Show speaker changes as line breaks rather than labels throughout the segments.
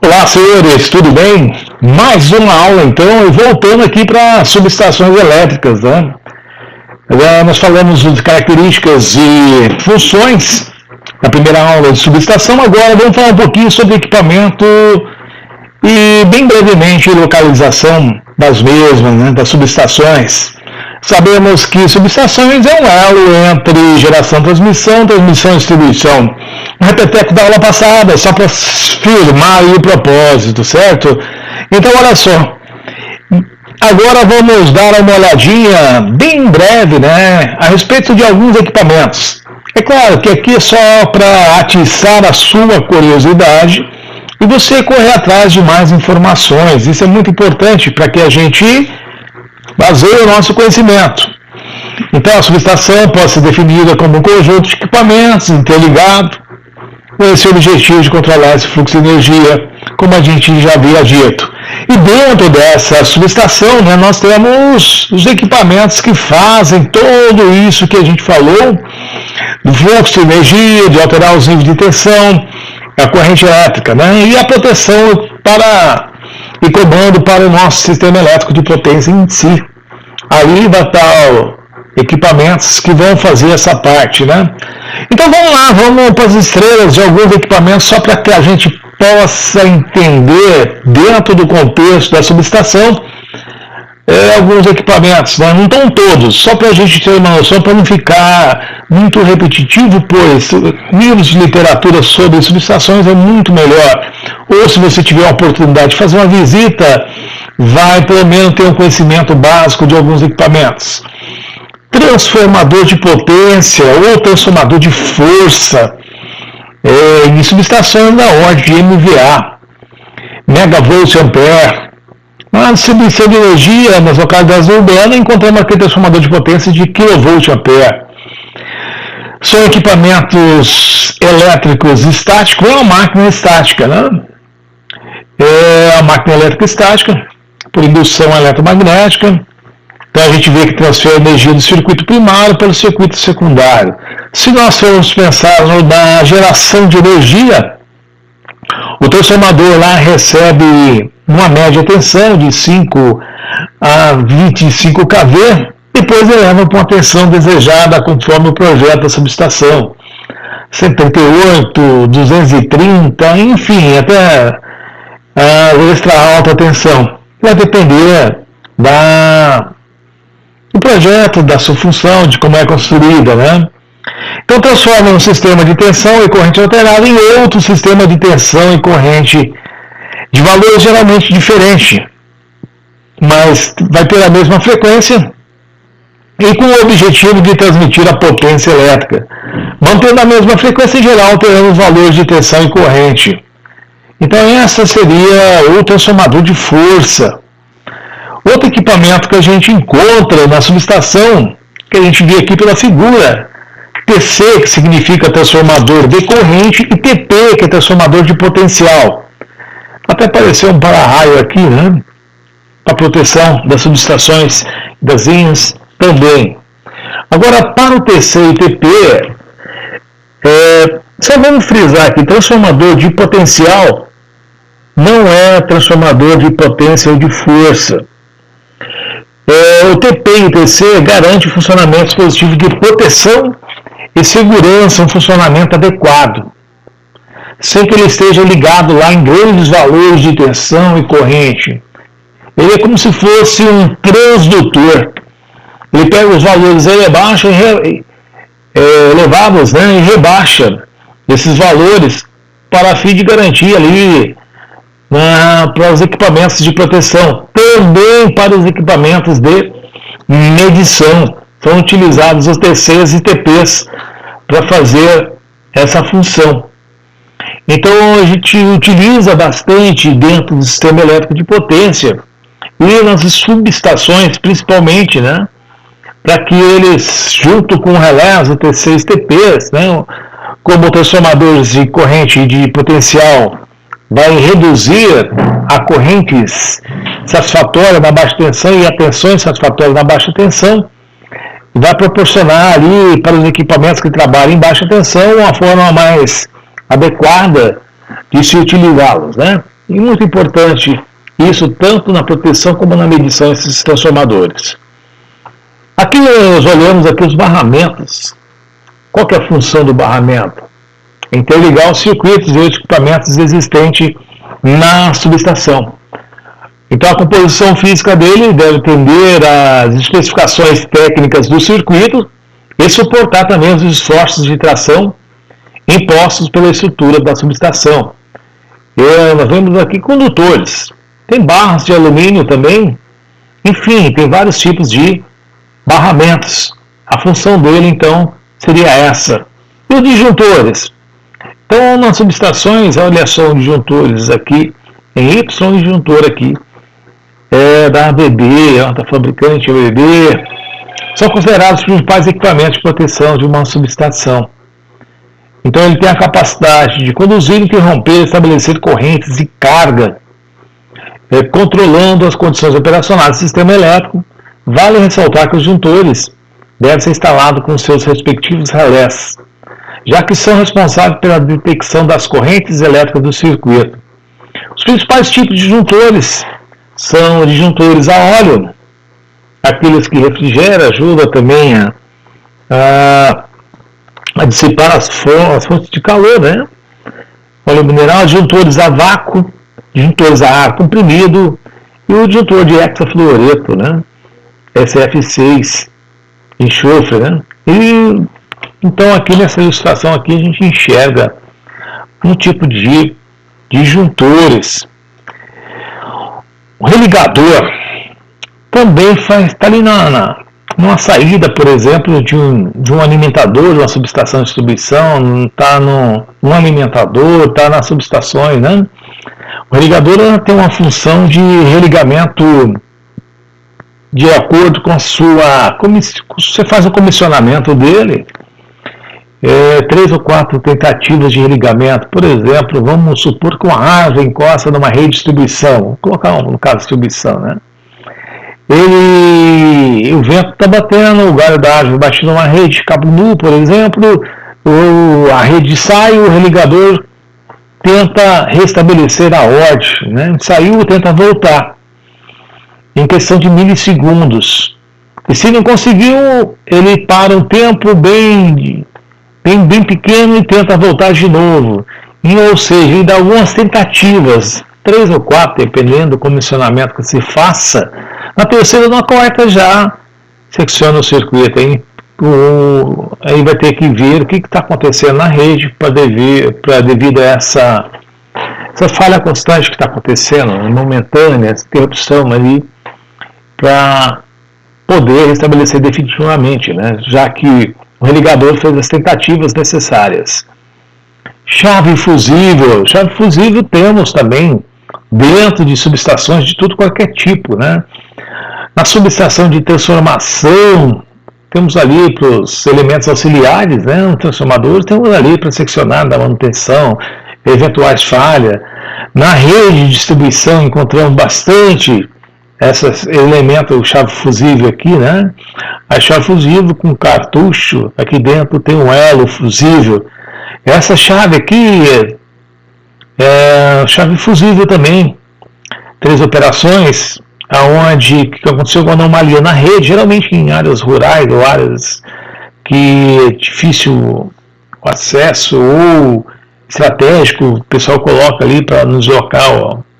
Olá, senhores, tudo bem? Mais uma aula, então, e voltando aqui para subestações elétricas, né? Nós falamos de características e funções na primeira aula de subestação, agora vamos falar um pouquinho sobre equipamento e, bem brevemente, localização das mesmas, né, das subestações. Sabemos que subestações é um elo entre geração, transmissão e distribuição. Um repeteco da aula passada, só para firmar aí o propósito, certo? Então, olha só. Agora vamos dar uma olhadinha bem breve, né, a respeito de alguns equipamentos. É claro que aqui é só para atiçar a sua curiosidade e você correr atrás de mais informações. Isso é muito importante para que a gente baseie o nosso conhecimento. Então, a subestação pode ser definida como um conjunto de equipamentos interligado com esse objetivo de controlar esse fluxo de energia, como a gente já havia dito. E dentro dessa subestação, né, nós temos os equipamentos que fazem tudo isso que a gente falou, do fluxo de energia, de alterar os níveis de tensão, a corrente elétrica, né, e a proteção e comando para o nosso sistema elétrico de potência em si. Ali vai estar equipamentos que vão fazer essa parte, né? Então vamos lá, vamos para as estrelas de alguns equipamentos só para que a gente possa entender dentro do contexto da subestação alguns equipamentos, né? Não estão todos, só para a gente ter uma noção, para não ficar muito repetitivo, pois livros de literatura sobre subestações é muito melhor. Ou se você tiver a oportunidade de fazer uma visita, vai pelo menos ter um conhecimento básico de alguns equipamentos. Transformador de potência ou transformador de força em subestações da ordem de MVA, megavolt ampere. Na distribuição de energia nas localidades urbanas, encontramos aquele transformador de potência de kilovolt ampere. São equipamentos elétricos estáticos, é uma máquina estática, né? É a máquina elétrica estática, por indução eletromagnética. Então a gente vê que transfere energia do circuito primário para o circuito secundário. Se nós formos pensar na geração de energia, o transformador lá recebe uma média tensão de 5 a 25 kV, depois eleva para uma tensão desejada conforme o projeto da subestação. 78, 230, enfim, até a extra alta tensão. Vai depender do projeto, da sua função, de como é construída, né? Então transforma um sistema de tensão e corrente alterada em outro sistema de tensão e corrente de valores geralmente diferentes, mas vai ter a mesma frequência e com o objetivo de transmitir a potência elétrica, mantendo a mesma frequência em geral, alterando os valores de tensão e corrente. Então essa seria o transformador de força. Outro equipamento que a gente encontra na subestação, que a gente vê aqui pela figura, TC, que significa transformador de corrente, e TP, que é transformador de potencial. Até apareceu um para-raio aqui, né? Para proteção das subestações, das linhas também. Agora, para o TC e TP, só vamos frisar aqui, transformador de potencial não é transformador de potência ou de força. O TP e o TC garante o funcionamento dispositivo de proteção e segurança, um funcionamento adequado, sem que ele esteja ligado lá em grandes valores de tensão e corrente. Ele é como se fosse um transdutor. Ele pega os valores elevados, né, e rebaixa esses valores para a fim de garantir ali para os equipamentos de proteção, também para os equipamentos de medição. São utilizados os TCs e TPs para fazer essa função. Então a gente utiliza bastante dentro do sistema elétrico de potência e nas subestações principalmente, né, para que eles, junto com o relés, o TCs e TPs, né, como transformadores de corrente de potencial, vai reduzir a correntes satisfatória na baixa tensão e a tensões satisfatórias na baixa tensão, vai proporcionar ali para os equipamentos que trabalham em baixa tensão uma forma mais adequada de se utilizá-los, né? E muito importante isso tanto na proteção como na medição desses transformadores. Aqui nós olhamos aqui os barramentos. Qual que é a função do barramento? Interligar os circuitos e os equipamentos existentes na subestação. Então a composição física dele deve atender às especificações técnicas do circuito e suportar também os esforços de tração impostos pela estrutura da subestação. Nós vemos aqui condutores, tem barras de alumínio também, enfim, tem vários tipos de barramentos. A função dele, então, seria essa. E os disjuntores? Então, nas subestações, olha só os disjuntores aqui, em Y disjuntor aqui, da ABB, da fabricante ABB, são considerados os principais equipamentos de proteção de uma subestação. Então ele tem a capacidade de conduzir, interromper, estabelecer correntes de carga, controlando as condições operacionais do sistema elétrico. Vale ressaltar que os disjuntores devem ser instalados com seus respectivos relés, já que são responsáveis pela detecção das correntes elétricas do circuito. Os principais tipos de disjuntores são disjuntores a óleo, aqueles que refrigeram, ajudam também a dissipar as fontes de calor, né? Óleo mineral, disjuntores a vácuo, disjuntores a ar comprimido e o disjuntor de hexafluoreto, né? SF6, enxofre, né? E então aqui nessa ilustração aqui a gente enxerga um tipo de disjuntores. O religador também está ali numa saída, por exemplo, de um alimentador, de uma subestação de distribuição, está num alimentador, está nas subestações, né? O religador tem uma função de religamento de acordo com a sua... Você faz o comissionamento dele, 3 ou 4 tentativas de religamento. Por exemplo, vamos supor que uma árvore encosta numa rede de distribuição, vou colocar no caso de distribuição, né? O vento está batendo, o galho da árvore bate numa rede de cabo nu, por exemplo, a rede sai, o religador tenta restabelecer a ordem, né? Saiu, tenta voltar, em questão de milissegundos. E se não conseguiu, ele para um tempo bem pequeno e tenta voltar de novo. Ou seja, ele dá algumas tentativas, 3 ou 4, dependendo do comissionamento que se faça. Na terceira ou na quarta já secciona o circuito. Aí vai ter que ver o que está acontecendo na rede devido a essa falha constante que está acontecendo, momentânea, essa interrupção ali, para poder restabelecer definitivamente, né? Já que o religador fez as tentativas necessárias. Chave fusível. Chave fusível temos também dentro de subestações de tudo qualquer tipo, né? Na subestação de transformação, temos ali para os elementos auxiliares, né? No transformador, temos ali para seccionar da manutenção, eventuais falhas. Na rede de distribuição encontramos bastante esses elementos, chave fusível aqui, né? A chave fusível com cartucho, aqui dentro tem um elo fusível. Essa chave aqui é chave fusível também. 3 operações, aonde que aconteceu uma anomalia na rede, geralmente em áreas rurais ou áreas que é difícil o acesso ou estratégico, o pessoal coloca ali para nos deslocar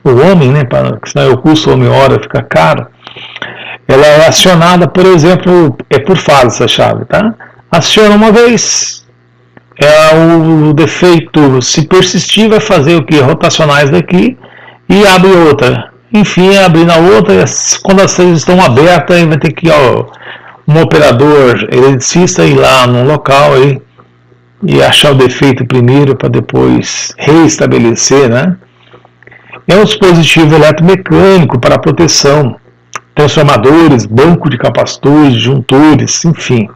o homem, né, porque senão o custo homem-hora fica caro. Ela é acionada, por exemplo, por fase essa chave, tá? Aciona uma vez, o defeito, se persistir, vai fazer o que? Rotacionar isso daqui e abre outra. Enfim, abrir na outra, quando as 3 estão abertas, aí vai ter que um operador eletricista ir lá no local e achar o defeito primeiro para depois reestabelecer, né? É um dispositivo eletromecânico para proteção, transformadores, banco de capacitores, disjuntores, enfim.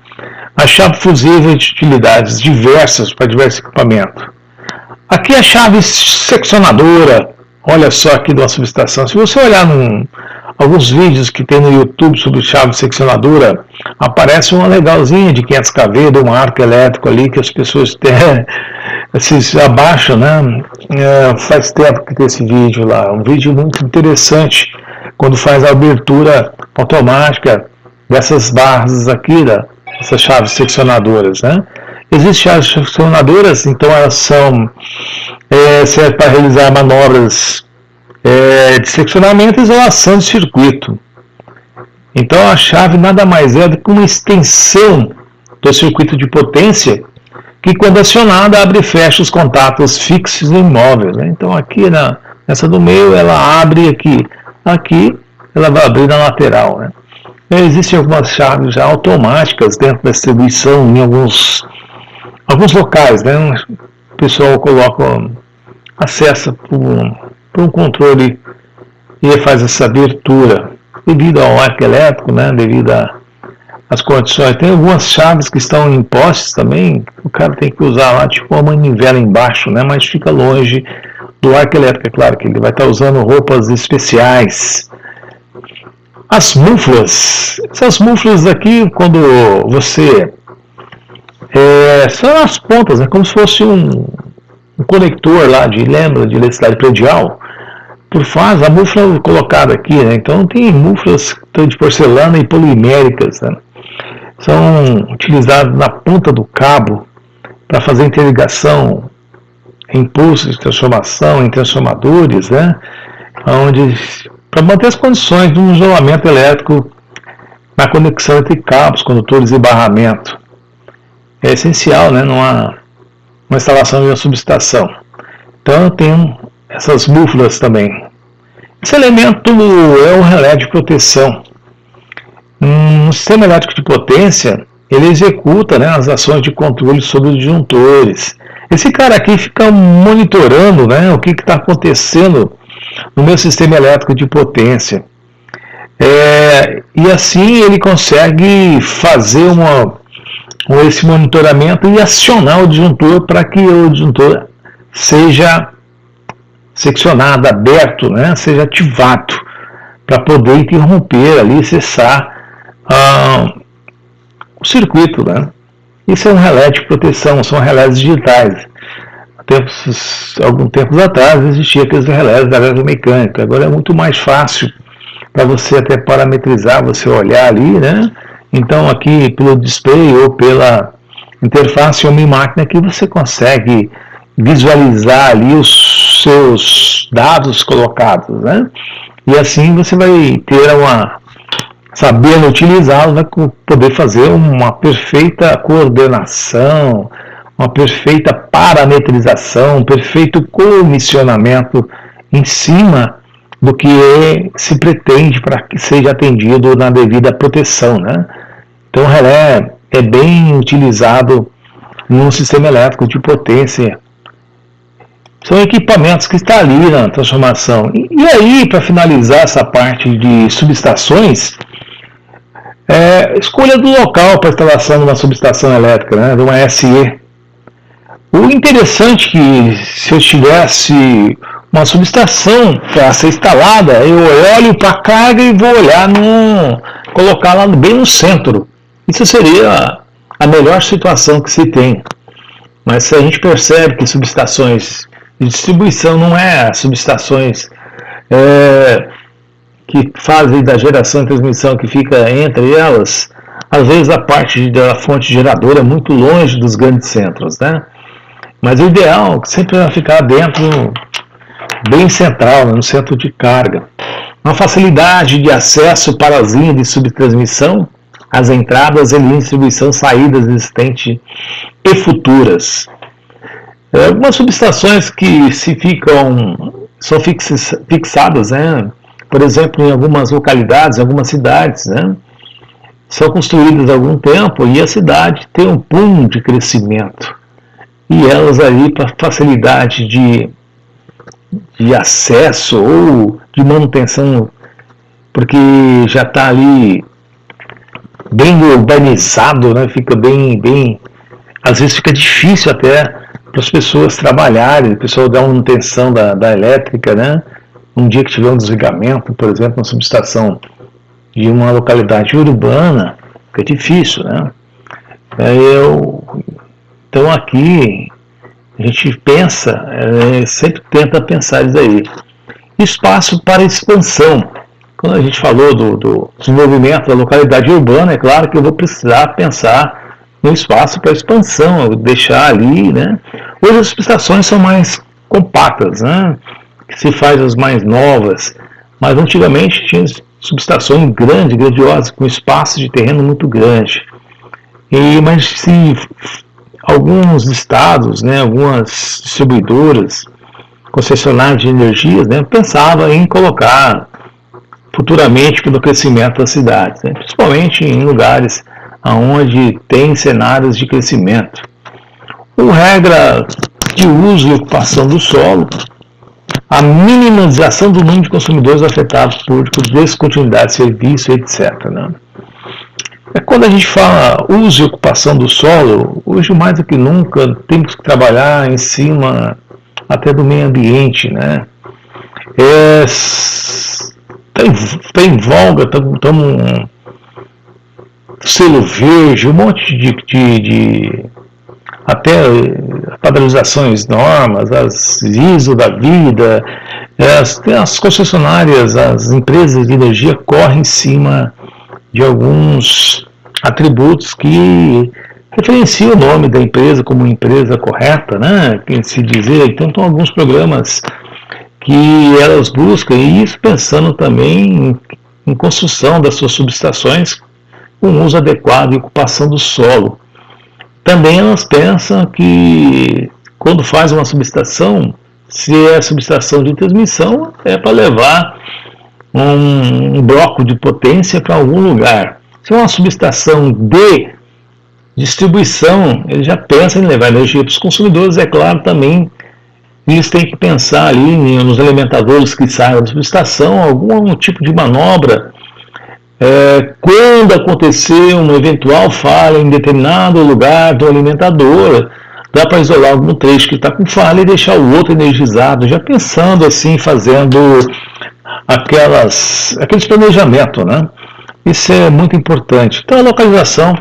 A chave fusível de utilidades diversas para diversos equipamentos. Aqui a chave seccionadora, olha só aqui de uma subestação. Se você olhar alguns vídeos que tem no YouTube sobre chave seccionadora, aparece uma legalzinha de 500 kV, de um arco elétrico ali, que as pessoas se abaixam, né? Faz tempo que tem esse vídeo lá, um vídeo muito interessante, quando faz a abertura automática dessas barras aqui, dessas chaves seccionadoras, né? Existem chaves seccionadoras, então elas são servem para realizar manobras de seccionamento e isolação de circuito. Então a chave nada mais é do que uma extensão do circuito de potência que, quando acionada, abre e fecha os contatos fixos e imóveis, né? Então aqui nessa do meio ela abre aqui ela vai abrir na lateral, né? Existem algumas chaves já automáticas dentro da distribuição em alguns locais, né? O pessoal acessa por um controle e faz essa abertura devido ao arco elétrico, né? Devido às condições. Tem algumas chaves que estão em postes também, o cara tem que usar lá tipo uma manivela embaixo, né? Mas fica longe do arco elétrico, é claro que ele vai estar usando roupas especiais. As muflas, essas muflas aqui, quando você são as pontas, é como se fosse um conector lá de eletricidade predial, por fase, a mufla colocada aqui, né? Então tem muflas de porcelana e poliméricas, né? São utilizadas na ponta do cabo para fazer interligação em pulsos de transformação, em transformadores, né? Para manter as condições de um isolamento elétrico na conexão entre cabos, condutores e barramento. É essencial, né, numa instalação de uma subestação. Então eu tenho essas muflas também. Esse elemento é um relé de proteção. Um sistema elétrico de potência, ele executa, né, as ações de controle sobre os disjuntores. Esse cara aqui fica monitorando, né, o que está acontecendo no meu sistema elétrico de potência. E assim ele consegue fazer esse monitoramento e acionar o disjuntor para que o disjuntor seja seccionado, aberto, né, seja ativado, para poder interromper ali, cessar o circuito, né? Isso é um relé de proteção, são relés digitais. Alguns tempos atrás existia aqueles relés da eletromecânica, agora é muito mais fácil para você até parametrizar, você olhar ali, né? Então aqui pelo display ou pela interface homem-máquina que você consegue visualizar ali os seus dados colocados, né? E assim você vai ter sabendo utilizá-los, vai poder fazer uma perfeita coordenação, uma perfeita parametrização, um perfeito comissionamento em cima do que se pretende para que seja atendido na devida proteção, né? Então o relé é bem utilizado num sistema elétrico de potência. São equipamentos que estão ali na transformação. E aí, para finalizar essa parte de subestações, escolha do local para instalação de uma subestação elétrica, né, de uma SE. O interessante é que se eu tivesse uma subestação para ser instalada, eu olho para a carga e vou olhar colocar lá bem no centro. Isso seria a melhor situação que se tem. Mas se a gente percebe que subestações de distribuição não é subestações que fazem da geração e transmissão que fica entre elas, às vezes a parte da fonte geradora é muito longe dos grandes centros, né? Mas o ideal sempre é ficar dentro, bem central, né, no centro de carga. Uma facilidade de acesso para as linhas de subtransmissão, as entradas e linhas de distribuição, saídas existentes e futuras. Algumas subestações que são fixadas, né? Por exemplo, em algumas localidades, em algumas cidades, né? São construídas há algum tempo e a cidade tem um boom de crescimento. E elas ali, para facilidade de acesso ou de manutenção, porque já está ali bem urbanizado, né? Fica bem, às vezes fica difícil até para as pessoas trabalharem, o pessoal dá uma manutenção da elétrica, né? um dia que tiver um desligamento, por exemplo, na subestação de uma localidade urbana, que é difícil, né? Então aqui a gente pensa, sempre tenta pensar isso aí. Espaço para expansão. Quando a gente falou do desenvolvimento da localidade urbana, é claro que eu vou precisar pensar no espaço para expansão, deixar ali, né? Hoje as subestações são mais compactas, né? Que se faz as mais novas, mas antigamente tinha subestações grandiosas, com espaço de terreno muito grande. Mas se alguns estados, né, algumas distribuidoras, concessionárias de energias, né, pensavam em colocar futuramente no crescimento das cidades, né, principalmente em lugares onde tem cenários de crescimento. Uma regra de uso e ocupação do solo, a minimização do número de consumidores afetados por descontinuidade de serviço, etc. Né? Quando a gente fala uso e ocupação do solo, hoje mais do que nunca temos que trabalhar em cima até do meio ambiente, né? Tem voga, estamos selo verde, um monte de até padronizações, normas, as ISO da vida, as concessionárias, as empresas de energia correm em cima de alguns atributos que referenciam o nome da empresa como empresa correta, né? Que se dizer, então tem alguns programas que elas buscam, e isso pensando também em construção das suas subestações com uso adequado e ocupação do solo. Também elas pensam que quando faz uma subestação, se é subestação de transmissão, é para levar um bloco de potência para algum lugar. Se é uma subestação de distribuição, ele já pensa em levar energia para os consumidores, é claro, também eles têm que pensar ali nos alimentadores que saem da subestação, algum tipo de manobra. Quando acontecer uma eventual falha em determinado lugar do alimentador, dá para isolar algum trecho que está com falha e deixar o outro energizado, já pensando assim, fazendo aqueles planejamentos, né? Isso é muito importante. Então, a localização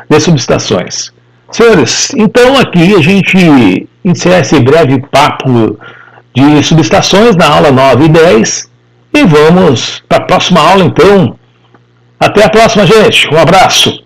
de subestações. Senhores, então aqui a gente encerra esse breve papo de subestações na aula 9 e 10 e vamos para a próxima aula, então. Até a próxima, gente. Um abraço.